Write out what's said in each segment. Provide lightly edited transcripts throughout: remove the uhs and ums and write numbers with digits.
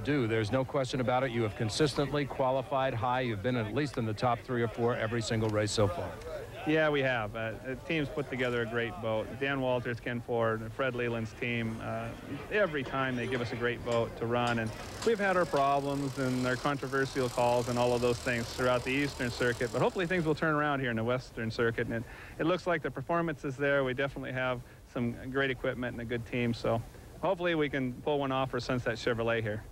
due. There's no question about it. You have consistently qualified high. You've been at least in the top 3 or 4 every single race so far. Yeah, we have. The team's put together a great boat. Dan Walters, Ken Ford, and Fred Leland's team, every time they give us a great boat to run. And we've had our problems and our controversial calls and all of those things throughout the Eastern Circuit. But hopefully things will turn around here in the Western Circuit. And it looks like the performance is there. We definitely have some great equipment and a good team. So hopefully we can pull one off for Sunset Chevrolet here.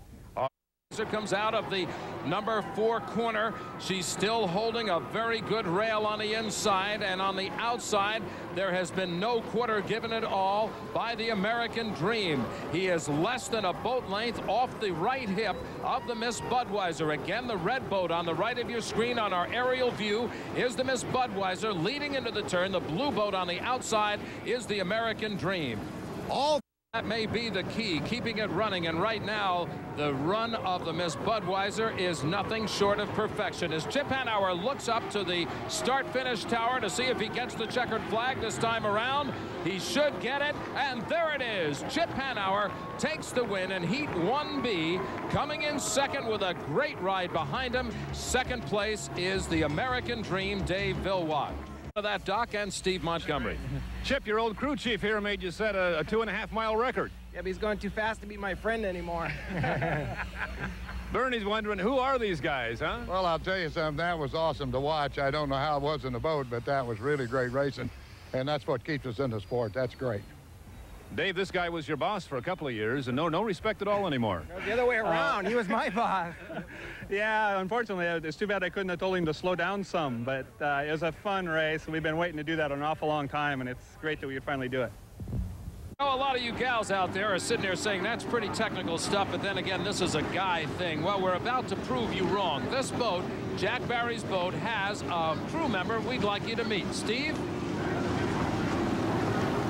Comes out of the number 4 corner. She's still holding a very good rail on the inside, and on the outside there has been no quarter given at all by the American Dream. He is less than a boat length off the right hip of the Miss Budweiser. Again, the red boat on the right of your screen on our aerial view is the Miss Budweiser leading into the turn. The blue boat on the outside is the American Dream. That may be the key, keeping it running, and right now the run of the Miss Budweiser is nothing short of perfection. As Chip Hanauer looks up to the start-finish tower to see if he gets the checkered flag this time around, he should get it, and there it is. Chip Hanauer takes the win in Heat 1B, coming in second with a great ride behind him. Second place is the American Dream, Dave Villwock. That Doc and Steve Montgomery. Chip, your old crew chief here made you set a 2.5-mile record. Yeah, but he's going too fast to be my friend anymore. Bernie's wondering, who are these guys, huh? Well, I'll tell you something, that was awesome to watch. I don't know how it was in the boat, but that was really great racing, and that's what keeps us in the sport. That's great. Dave, this guy was your boss for a couple of years, and no respect at all anymore. No, the other way around. He was my boss. Yeah, unfortunately, it's too bad I couldn't have told him to slow down some, but it was a fun race, and we've been waiting to do that an awful long time, and it's great that we could finally do it. A lot of you gals out there are sitting there saying that's pretty technical stuff, but then again, this is a guy thing. Well, we're about to prove you wrong. This boat, Jack Barry's boat, has a crew member we'd like you to meet. Steve?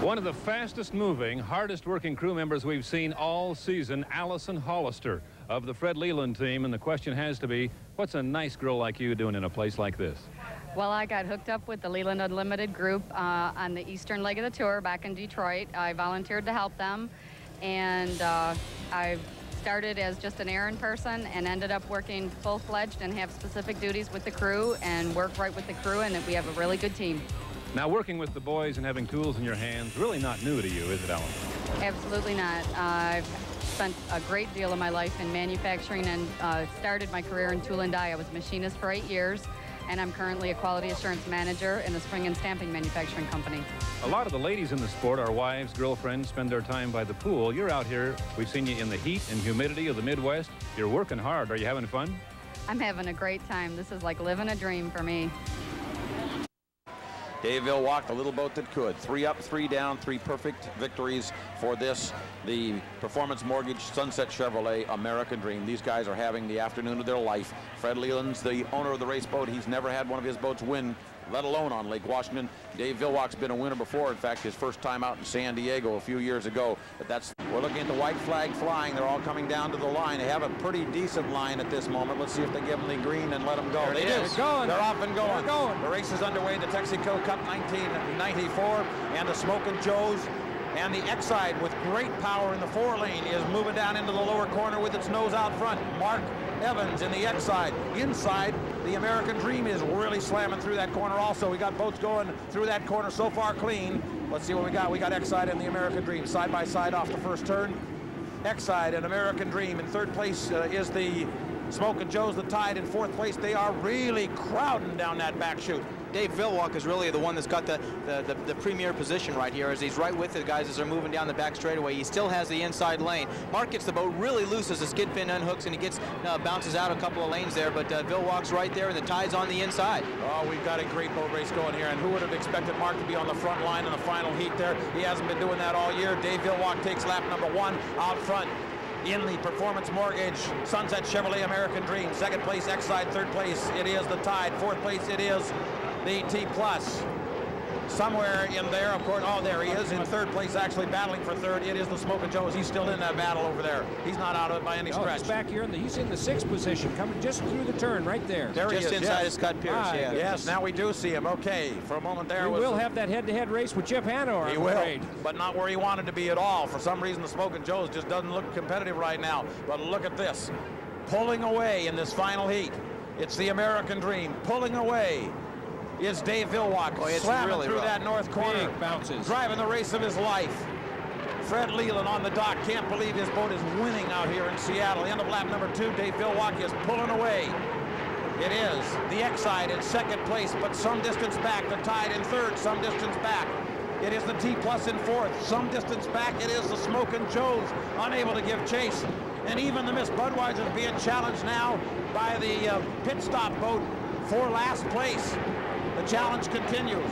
One of the fastest moving, hardest working crew members we've seen all season, Allison Hollister of the Fred Leland team. And the question has to be, what's a nice girl like you doing in a place like this? Well, I got hooked up with the Leland Unlimited group on the eastern leg of the tour back in Detroit. I volunteered to help them, and I started as just an errand person and ended up working full-fledged and have specific duties with the crew and work right with the crew, and we have a really good team. Now, working with the boys and having tools in your hands, really not new to you, is it, Alan? Absolutely not. I've spent a great deal of my life in manufacturing and started my career in tool and die. I was a machinist for 8 years, and I'm currently a quality assurance manager in the spring and stamping manufacturing company. A lot of the ladies in the sport, our wives, girlfriends, spend their time by the pool. You're out here. We've seen you in the heat and humidity of the Midwest. You're working hard. Are you having fun? I'm having a great time. This is like living a dream for me. Dave Villwock, the little boat that could. 3 up, 3 down, 3 perfect victories for this, the Performance Mortgage Sunset Chevrolet American Dream. These guys are having the afternoon of their life. Fred Leland's the owner of the race boat. He's never had one of his boats win, let alone on Lake Washington. Dave Villwock's been a winner before. In fact, his first time out in San Diego a few years ago. But we're looking at the white flag flying. They're all coming down to the line. They have a pretty decent line at this moment. Let's see if they give them the green and let them go. They do. They're off and going. The race is underway. The Texaco Cup 1994 and the Smokin' Joe's. And the Exide with great power in the 4-lane is moving down into the lower corner with its nose out front. Mark Evans in the Exide. Inside, the American Dream is really slamming through that corner also. We got boats going through that corner so far clean. Let's see what we got. We got Exide and the American Dream side by side off the first turn. Exide and American Dream. In third place is the Smokin' Joe's, the Tide in fourth place. They are really crowding down that back chute. Dave Villwock is really the one that's got the premier position right here, as he's right with the guys as they're moving down the back straightaway. He still has the inside lane. Mark gets the boat really loose as the skid fin unhooks, and he gets bounces out a couple of lanes there, but Villwock's right there, and the Tide's on the inside. Oh, we've got a great boat race going here, and who would have expected Mark to be on the front line in the final heat there? He hasn't been doing that all year. Dave Villwock takes lap number 1 out front. In the Performance Mortgage Sunset Chevrolet American Dream. Second place, Exide. Third place, it is the Tide. Fourth place, it is the T+. somewhere in there, of course. Oh, there he is in third place, actually battling for third. It is the Smokin' Joes. He's still in that battle over there. He's not out of it by any stretch. He's back here. He's in the 6th position, coming just through the turn right there. There he is, just inside of Scott Pierce. Yeah. Yes, now we do see him. Okay, for a moment there. We will have that head-to-head race with Chip HANAUER. He will, but not where he wanted to be at all. For some reason, the Smokin' Joes just doesn't look competitive right now. But look at this, pulling away in this final heat. It's the American Dream. Pulling away is Dave Villwock, slamming really through rough. that north corner. Big bounces. Driving the race of his life. Fred Leland on the dock. Can't believe his boat is winning out here in Seattle. End of lap number 2. Dave Villwock is pulling away. It is the X-Side in second place, but some distance back. The Tide in third, some distance back. It is the T-Plus in fourth, some distance back. It is the Smokin' Joes, unable to give chase. And even the Miss Budweiser is being challenged now by the pit stop boat for last place. The challenge continues.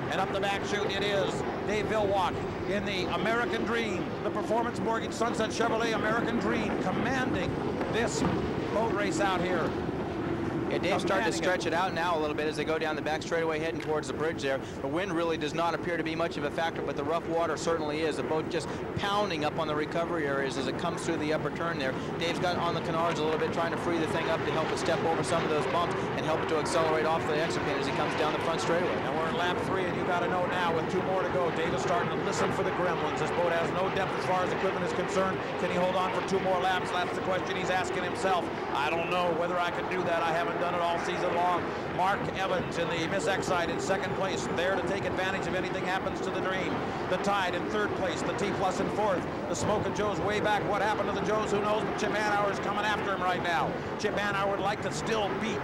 And up the back chute it is Dave Villwock in the American Dream, the Performance Mortgage Sunset Chevrolet American Dream, commanding this boat race out here. Yeah, Dave's starting to stretch it out now a little bit as they go down the back straightaway heading towards the bridge there. The wind really does not appear to be much of a factor, but the rough water certainly is. The boat just pounding up on the recovery areas as it comes through the upper turn there. Dave's got on the canards a little bit, trying to free the thing up to help it step over some of those bumps and help it to accelerate off the exit pin as he comes down the front straightaway. And we're in lap 3, and you got to know now with 2 more to go, Dave is starting to listen for the gremlins. This boat has no depth as far as equipment is concerned. Can he hold on for 2 more laps? That's the question he's asking himself. I don't know whether I can do that. I haven't done it all season long. Mark Evans in the Miss X-Side in second place, there to take advantage if anything happens to the Dream. The Tide in third place, the T-Plus in fourth. The Smokin' Joes way back. What happened to the Joes? Who knows? But Chip HANAUER is coming after him right now. Chip HANAUER would like to still beat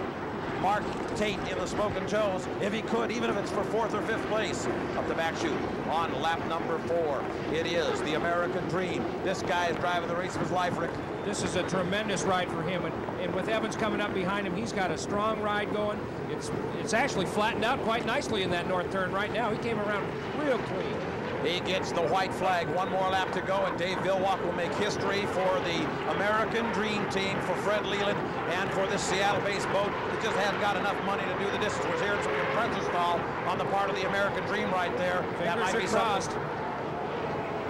Mark Tate in the Smokin' Joes if he could, even if it's for 4th or 5th place. Up the back chute on lap number 4. It is the American Dream. This guy is driving the race of his life, Rick. This is a tremendous ride for him, and with Evans coming up behind him, he's got a strong ride going. It's actually flattened out quite nicely in that north turn right now. He came around real clean. He gets the white flag. 1 more lap to go, and Dave Villwock will make history for the American Dream team, for Fred Leland, and for this Seattle-based boat that just hadn't got enough money to do the distance. We're hearing some compressor stall on the part of the American Dream right there. That might be something.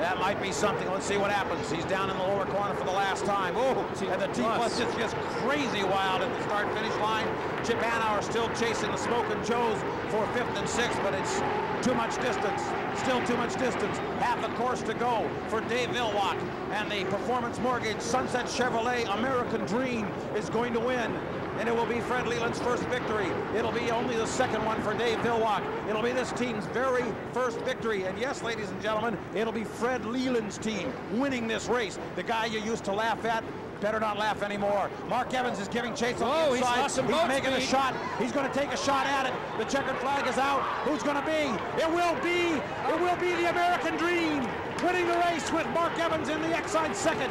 That might be something. Let's see what happens. He's down in the lower corner for the last time. Oh, and the T-Plus just gets crazy wild at the start-finish line. Chip HANAUER still chasing the Smokin' Joes for 5th and 6th, but it's too much distance. Still too much distance. Half a course to go for Dave Villwock. And the Performance Mortgage Sunset Chevrolet American Dream is going to win. And it will be Fred Leland's first victory. It'll be only the second one for Dave Villwock. It'll be this team's very first victory. And yes, ladies and gentlemen, it'll be Fred Leland's team winning this race. The guy you used to laugh at, better not laugh anymore. Mark Evans is giving chase on the inside. He's making a shot. He's going to take a shot at it. The checkered flag is out. Who's going to be? It will be the American Dream winning the race with Mark Evans in the X-Side second.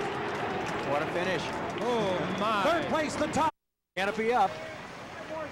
What a finish. Oh, my. Third place, the top. Canopy up,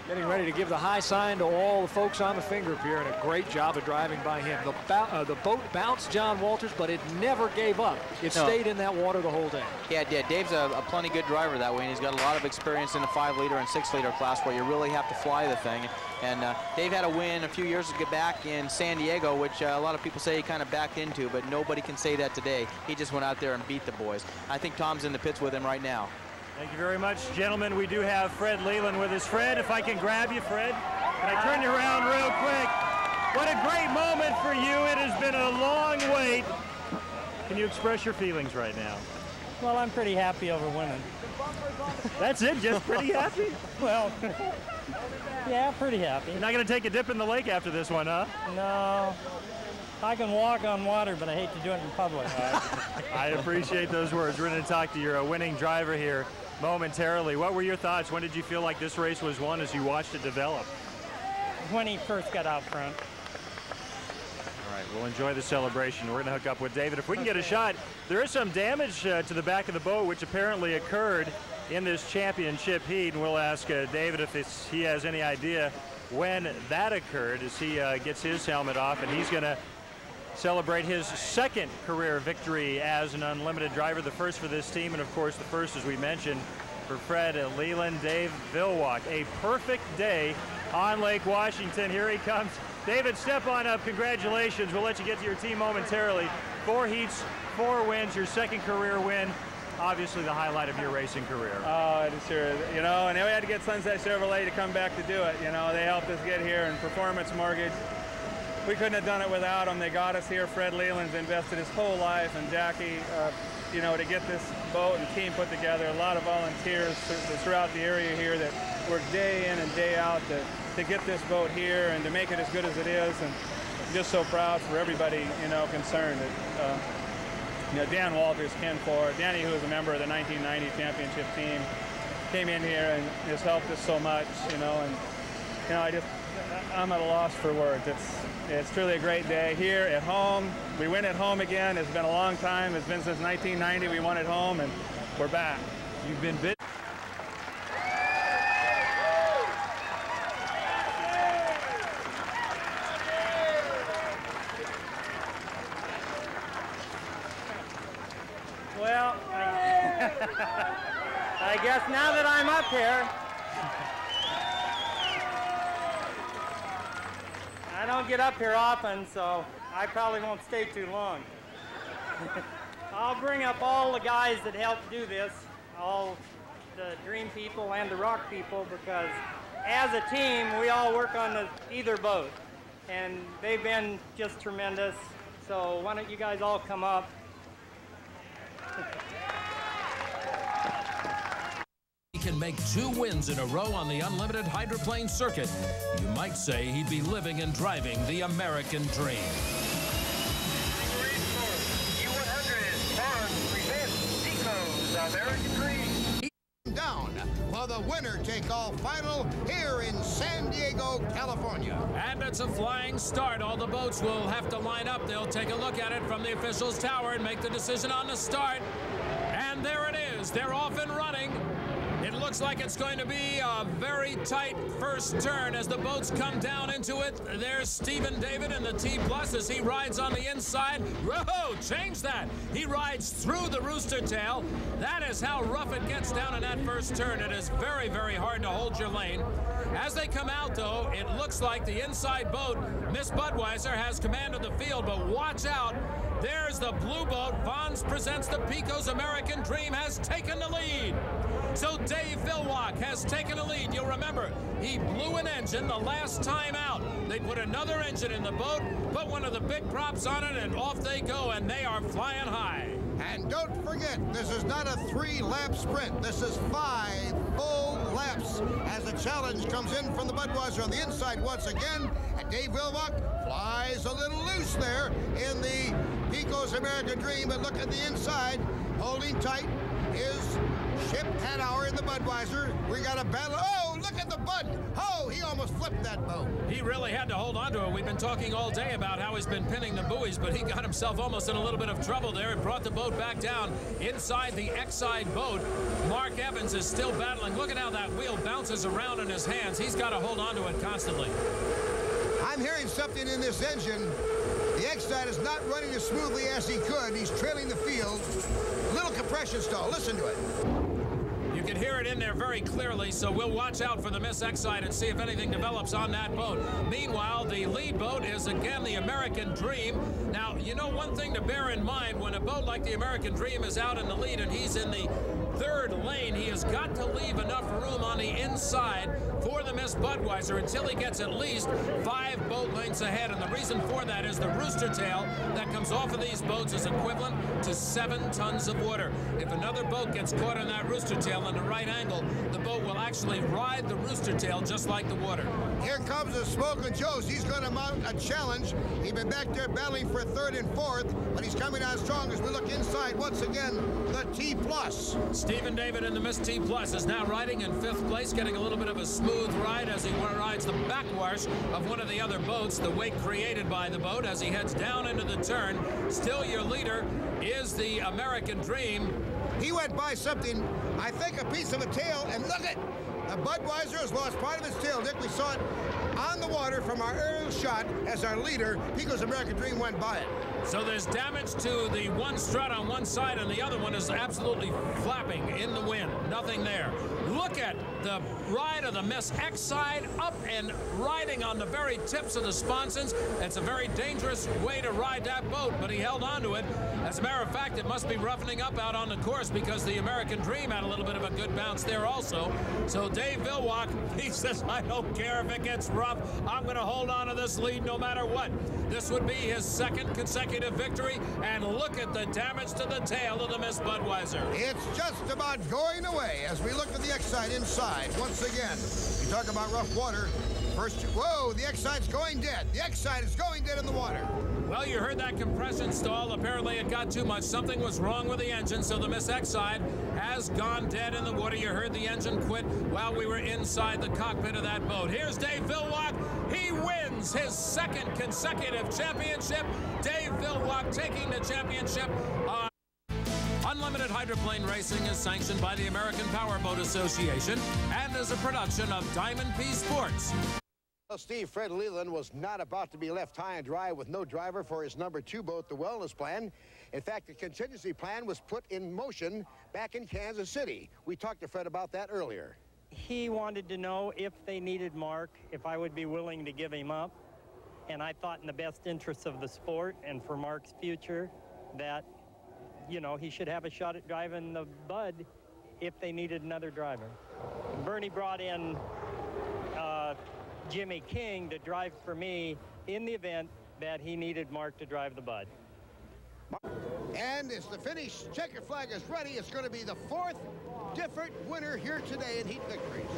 getting ready to give the high sign to all the folks on the finger pier, and a great job of driving by him. The boat bounced John Walters, but it never gave up. It stayed in that water the whole day. Yeah, it did. Dave's a plenty good driver that way, and he's got a lot of experience in the 5-liter and 6-liter class where you really have to fly the thing. And Dave had a win a few years back in San Diego, which a lot of people say he kind of backed into, but nobody can say that today. He just went out there and beat the boys. I think Tom's in the pits with him right now. Thank you very much, gentlemen. We do have Fred Leland with us. Fred, if I can grab you, Fred. Can I turn you around real quick? What a great moment for you. It has been a long wait. Can you express your feelings right now? Well, I'm pretty happy over winning. That's it? Just pretty happy? Well, yeah, pretty happy. You're not going to take a dip in the lake after this one, huh? No. I can walk on water, but I hate to do it in public. I appreciate those words. We're going to talk to your winning driver here momentarily. What were your thoughts? When did you feel like this race was won as you watched it develop? When he first got out front. All right, we'll enjoy the celebration. We're going to hook up with David. If we can get a shot, there is some damage to the back of the boat, which apparently occurred in this championship heat. And we'll ask David if he has any idea when that occurred as he gets his helmet off, and he's going to celebrate his second career victory as an unlimited driver, the first for this team, and of course the first, as we mentioned, for Fred Leland. Dave Villwock, a perfect day on Lake Washington. Here he comes. David, step on up. Congratulations. We'll let you get to your team momentarily. 4 heats, 4 wins, your second career win. Obviously the highlight of your racing career. Oh, sure. You know, and then we had to get Sunset Chevrolet to come back to do it. You know, they helped us get here, and Performance Mortgage, we couldn't have done it without them. They got us here. Fred Leland's invested his whole life, and Jackie, you know, to get this boat and team put together. A lot of volunteers throughout the area here that work day in and day out to get this boat here and to make it as good as it is. And I'm just so proud for everybody, you know, concerned. That, you know, Dan Walters, Ken Ford, Danny, who was a member of the 1990 championship team, came in here and has helped us so much, you know, and, you know, I'm at a loss for words. It's truly a great day here at home. We win at home again. It's been a long time. It's been since 1990 we won at home, and we're back. You've been bit. Well, I guess now that I'm up here, I don't get up here often, so I probably won't stay too long. I'll bring up all the guys that helped do this, all the Dream people and the Rock people, because as a team, we all work on either boat, and they've been just tremendous. So why don't you guys all come up? He can make 2 wins in a row on the unlimited hydroplane circuit. You might say he'd be living and driving the American dream. PICO'S American Dream. Down for the winner-take-all final here in San Diego, California. And it's a flying start. All the boats will have to line up. They'll take a look at it from the officials' tower and make the decision on the start. And there it is. They're off and running. It looks like it's going to be a very tight first turn as the boats come down into it. There's Stephen David in the T Plus as he rides on the inside. Whoa, change that. He rides through the rooster tail. That is how rough it gets down in that first turn. It is very, very hard to hold your lane. As they come out, though, it looks like the inside boat, Miss Budweiser, has command of the field, but watch out. There's the blue boat. Vons presents the PICO'S American Dream, has taken the lead. So Dave Villwock has taken a lead. You'll remember, he blew an engine the last time out. They put another engine in the boat, put one of the big props on it, and off they go, and they are flying high. And don't forget, this is not a 3-lap sprint. This is 5 full laps as the challenge comes in from the Budweiser on the inside once again. And Dave Villwock flies a little loose there in the PICO'S American Dream. But look at the inside, holding tight is Chip HANAUER in the Budweiser. We got a battle. Oh, look at the Bud. Oh, he almost flipped that boat. He really had to hold on to it. We've been talking all day about how he's been pinning the buoys, but he got himself almost in a little bit of trouble there. It brought the boat back down inside the X-side boat. Mark Evans is still battling. Look at how that wheel bounces around in his hands. He's got to hold on to it constantly. I'm hearing something in this engine. The X-side is not running as smoothly as he could. He's trailing the field. Little compression stall. Listen to it. You can hear it in there very clearly, so we'll watch out for the Miss X-side and see if anything develops on that boat. Meanwhile, the lead boat is again the American Dream. Now, you know one thing to bear in mind, when a boat like the American Dream is out in the lead and he's in the 3rd lane, he has got to leave enough room on the inside for the Miss Budweiser until he gets at least 5 boat lengths ahead. And the reason for that is the rooster tail that comes off of these boats is equivalent to 7 tons of water. If another boat gets caught in that rooster tail in the right angle, the boat will actually ride the rooster tail just like the water. Here comes the Smoking Joe's. He's going to mount a challenge. He's been back there battling for 3rd and 4th, but he's coming on strong as we look inside once again, the T Plus. Stephen David in the Miss T Plus is now riding in 5th place, getting a little bit of a smooth ride as he rides the backwash of one of the other boats, the wake created by the boat as he heads down into the turn. Still your leader is the American Dream. He went by something, I think a piece of a tail, and look at the Budweiser has lost part of its tail. Dick, we saw it on the water from our aerial shot as our leader, PICO'S American Dream, went by it. So there's damage to the one strut on one side, and the other one is absolutely flapping in the wind. Nothing there. Look look at the ride of the Miss X side, up and riding on the very tips of the sponsons. It's a very dangerous way to ride that boat, but he held on to it. As a matter of fact, it must be roughening up out on the course because the American Dream had a little bit of a good bounce there also. So Dave Villwock, he says, I don't care if it gets rough. I'm going to hold on to this lead no matter what. This would be his second consecutive victory, and look at the damage to the tail of the Miss Budweiser. It's just about going away as we look at the X-side inside once again. You talk about rough water. First, whoa, the X-side's going dead. The X-side is going dead in the water. Well, you heard that compression stall. Apparently it got too much. Something was wrong with the engine, so the Miss X-side has gone dead in the water. You heard the engine quit while we were inside the cockpit of that boat. Here's Dave Villwock. He wins his second consecutive championship. Dave Villwock taking the championship. Unlimited Hydroplane Racing is sanctioned by the American Powerboat Association and is a production of Diamond P Sports. Well, Steve, Fred Leland was not about to be left high and dry with no driver for his #2 boat, the Wellness Plan. In fact, the contingency plan was put in motion back in Kansas City. We talked to Fred about that earlier. He wanted to know if they needed Mark, if I would be willing to give him up. And I thought in the best interests of the sport and for Mark's future that, you know, he should have a shot at driving the Bud if they needed another driver. Bernie brought in Jimmy King to drive for me in the event that he needed Mark to drive the Bud. And as the finish checker flag is ready, it's going to be the 4th different winner here today in heat victories.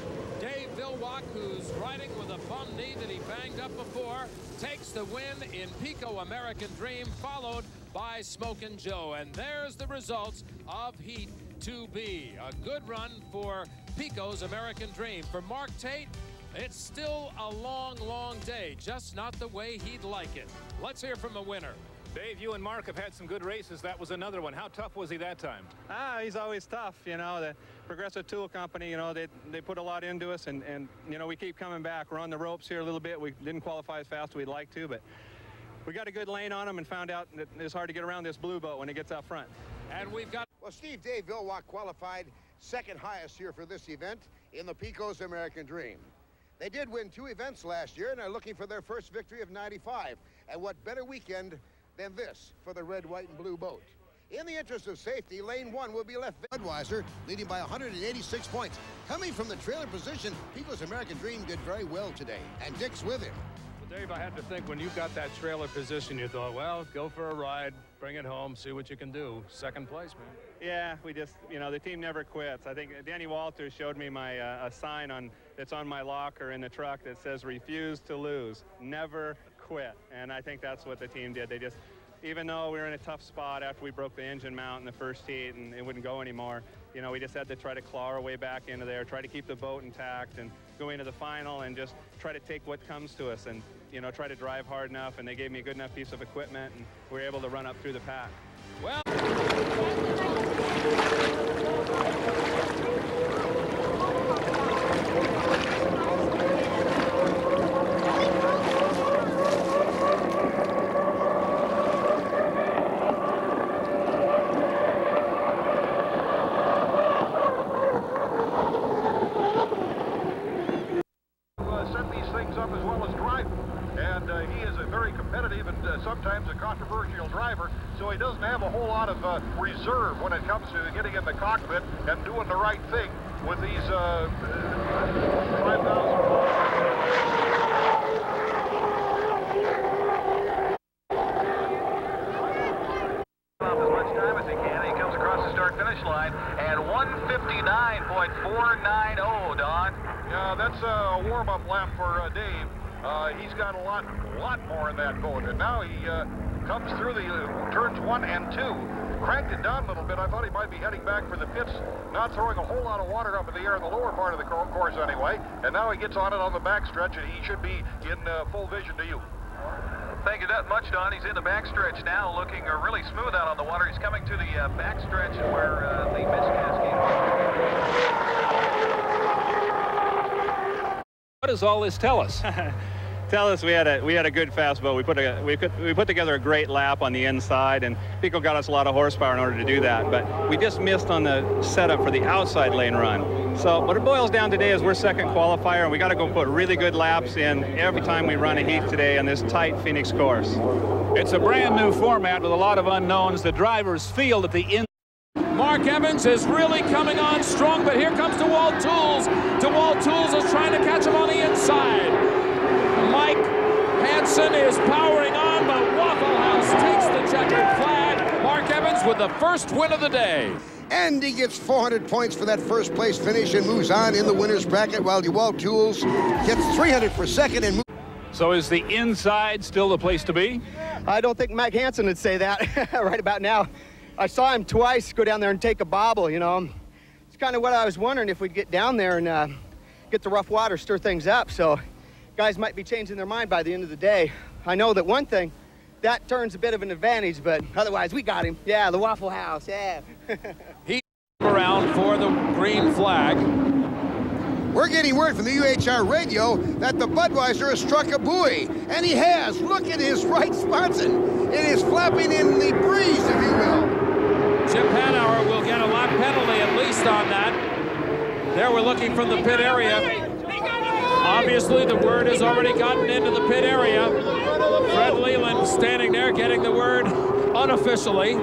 Dave Villwock, who's riding with a bum knee that he banged up before, takes the win in PICO American Dream, followed by Smokin' Joe. And there's the results of Heat 2B. A good run for PICO's American Dream. For Mark Tate, it's still a long, long day, just not the way he'd like it. Let's hear from a winner. Dave, you and Mark have had some good races. That was another one. How tough was he that time? He's always tough. You know, the Progressive Tool Company, you know, they put a lot into us, and you know, we keep coming back. We're on the ropes here a little bit. We didn't qualify as fast as we'd like to, but we got a good lane on them and found out that it's hard to get around this blue boat when it gets out front. And we've got... Well, Steve, Dave Villwock qualified second highest here for this event in the PICO'S American Dream. They did win 2 events last year and are looking for their first victory of '95. And what better weekend than this for the red, white, and blue boat. In the interest of safety, lane 1 will be left. Budweiser leading by 186 points. Coming from the trailer position, PICO'S American Dream did very well today, and Dick's with him. Well, Dave, I had to think when you got that trailer position, you thought, well, go for a ride, bring it home, see what you can do. Second place, man. Yeah, we just, you know, the team never quits. I think Danny Walters showed me my a sign that's on my locker in the truck that says refuse to lose, never quit. And I think that's what the team did. They just, even though we were in a tough spot after we broke the engine mount in the first heat and it wouldn't go anymore, you know, we just had to try to claw our way back into there, try to keep the boat intact and go into the final and just try to take what comes to us and, you know, try to drive hard enough. And they gave me a good enough piece of equipment and we were able to run up through the pack. Well, set these things up as well as drive. And he is a very competitive and sometimes a controversial driver, so he doesn't have a whole lot of reserve when it comes to getting in the cockpit and doing the right thing with these 5,000. As much time as he can. He comes across the start-finish line at 1:59.490, Don. Yeah, that's a warm-up lap for Dave. He's got a lot more in that boat, and now he comes through the turns 1 and 2. Cranked it down a little bit. I thought he might be heading back for the pits, not throwing a whole lot of water up in the air in the lower part of the course anyway. And now he gets on it on the backstretch, and he should be in full vision to you. Thank you that much, Don. He's in the backstretch now, looking really smooth out on the water. He's coming to the backstretch where the mist cascade. What does all this tell us? tell us we had a good fast boat. We put together a great lap on the inside, and PICO got us a lot of horsepower in order to do that. But we just missed on the setup for the outside lane run. So what it boils down today is we're second qualifier, and we got to go put really good laps in every time we run a heat today on this tight Phoenix course. It's a brand new format with a lot of unknowns. The drivers feel at the end. Mark Evans is really coming on strong, but here comes DeWalt Tools. DeWalt Tools is trying to catch him on the inside. Mike Hansen is powering on, but Waffle House takes the checkered flag. Mark Evans with the first win of the day. And he gets 400 points for that first place finish and moves on in the winner's bracket, while DeWalt Tools gets 300 for second and So is the inside still the place to be? I don't think Mike Hansen would say that right about now. I saw him twice go down there and take a bobble, you know. It's kind of what I was wondering, if we'd get down there and get the rough water, stir things up. So guys might be changing their mind by the end of the day. I know that one thing, that turns a bit of an advantage, but otherwise we got him. Yeah, the Waffle House, yeah. He's around for the green flag. We're getting word from the UHR radio that the Budweiser has struck a buoy, and he has. Look at his right sponson. It is flapping in the breeze, if you will. Chip HANAUER will get a lap penalty at least on that. There we're looking from the pit area. Obviously the word has already gotten into the pit area. Fred Leland standing there getting the word unofficially.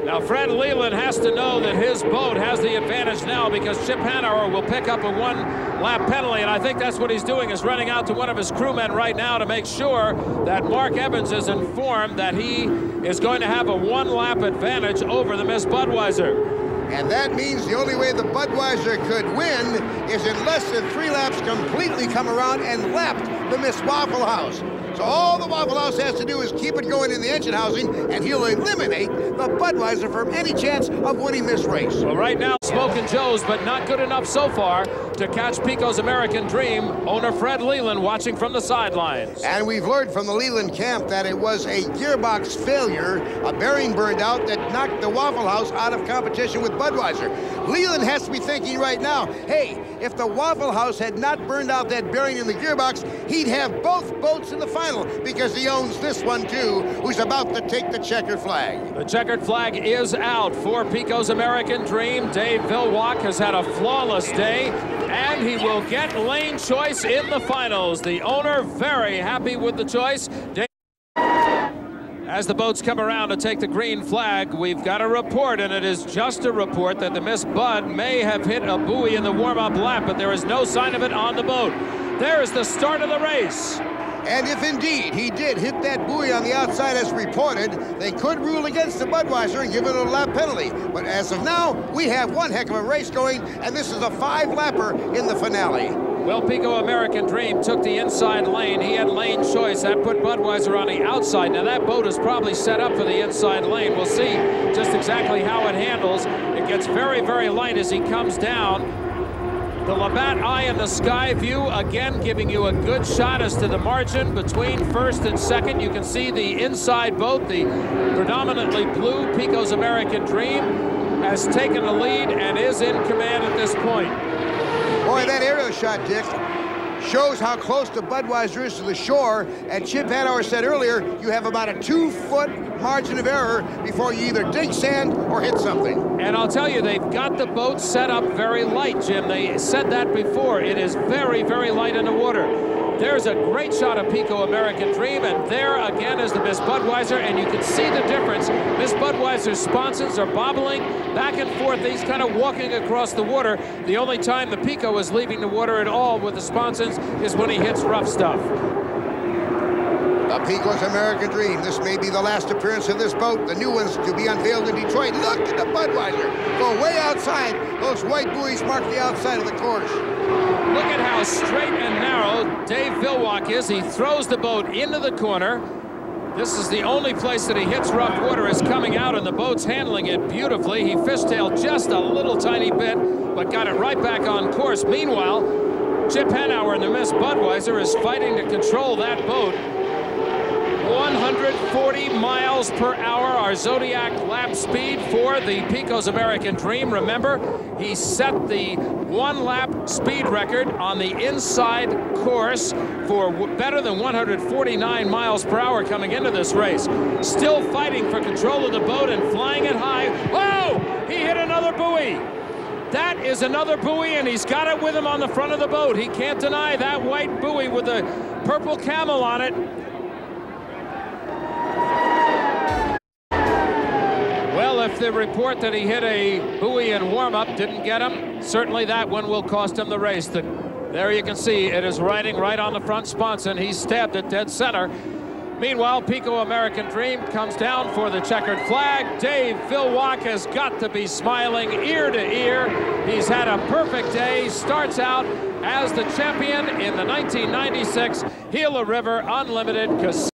Now Fred Leland has to know that his boat has the advantage now, because Chip HANAUER will pick up a one-lap penalty, and I think that's what he's doing, is running out to one of his crewmen right now to make sure that Mark Evans is informed that he is going to have a one-lap advantage over the Miss Budweiser. And that means the only way the Budweiser could win is in less than 3 laps completely come around and lap the Miss Waffle House. So all the Waffle House has to do is keep it going in the engine housing, and he'll eliminate the Budweiser from any chance of winning this race. Well, right now, Smokin' Joe's, but not good enough so far to catch PICO'S American Dream. Owner Fred Leland watching from the sidelines. And we've learned from the Leland camp that it was a gearbox failure, a bearing burned out, that knocked the Waffle House out of competition with Budweiser. Leland has to be thinking right now, hey, if the Waffle House had not burned out that bearing in the gearbox, he'd have both boats in the final, because he owns this one too, who's about to take the checkered flag. The checkered flag is out for PICO'S American Dream. Dave Villwock has had a flawless day, and he will get lane choice in the finals. The owner very happy with the choice. As the boats come around to take the green flag, we've got a report, and it is just a report, that the Miss Bud may have hit a buoy in the warm-up lap, but there is no sign of it on the boat. There is the start of the race. And if indeed he did hit that buoy on the outside as reported, they could rule against the Budweiser and give it a lap penalty. But as of now, we have one heck of a race going, and this is a 5-lapper in the finale. Well, PICO American Dream took the inside lane. He had lane choice. That put Budweiser on the outside. Now, that boat is probably set up for the inside lane. We'll see just exactly how it handles. It gets very, very light as he comes down. The Labatt eye in the sky view, again, giving you a good shot as to the margin between first and second. You can see the inside boat, the predominantly blue PICO'S American Dream, has taken the lead and is in command at this point. Boy, that aerial shot, Dick, shows how close the Budweiser is to the shore. And Chip HANAUER said earlier, you have about a 2-foot margin of error before you either dig sand or hit something. And I'll tell you, they've got the boat set up very light, Jim. They said that before. It is very, very light in the water. There's a great shot of PICO American Dream, and there again is the Miss Budweiser, and you can see the difference. Miss Budweiser's sponsons are bobbling back and forth. He's kind of walking across the water. The only time the PICO is leaving the water at all with the sponsons is when he hits rough stuff. The PICO'S American Dream. This may be the last appearance of this boat. The new one's to be unveiled in Detroit. Look at the Budweiser. Go way outside. Those white buoys mark the outside of the course. Look at how straight and narrow Dave Villwock is. He throws the boat into the corner. This is the only place that he hits rough water, is coming out, and the boat's handling it beautifully. He fishtailed just a little tiny bit, but got it right back on course. Meanwhile, Chip HANAUER and the Miss Budweiser is fighting to control that boat. 140 miles per hour, our Zodiac lap speed for the PICO'S American Dream. Remember, he set the one-lap speed record on the inside course for better than 149 miles per hour coming into this race. Still fighting for control of the boat and flying it high. Oh, he hit another buoy. That is another buoy, and he's got it with him on the front of the boat. He can't deny that white buoy with the purple camel on it. Well, if the report that he hit a buoy in warm-up didn't get him, certainly that one will cost him the race. There you can see it is riding right on the front sponson. He stabbed it dead center. Meanwhile, PICO American Dream comes down for the checkered flag. Dave Villwock has got to be smiling ear to ear. He's had a perfect day. Starts out as the champion in the 1996 Gila River Unlimited Casino.